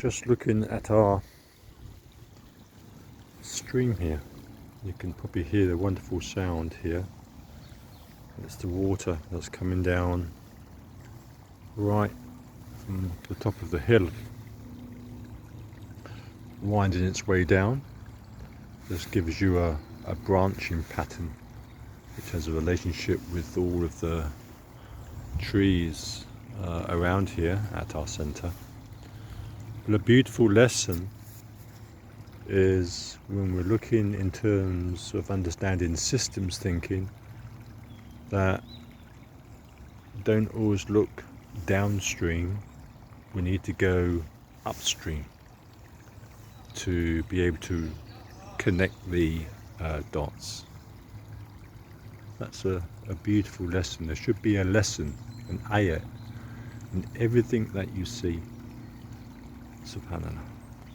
Just looking at our stream here, you can probably hear the wonderful sound here. It's the water that's coming down right from the top of the hill, winding its way down. This gives you a branching pattern which has a relationship with all of the trees around here at our centre. But a beautiful lesson is when we're looking in terms of understanding systems thinking, that don't always look downstream, we need to go upstream to be able to connect the dots. That's a beautiful lesson. There should be a lesson, an ayat, in everything that you see. Subhanallah.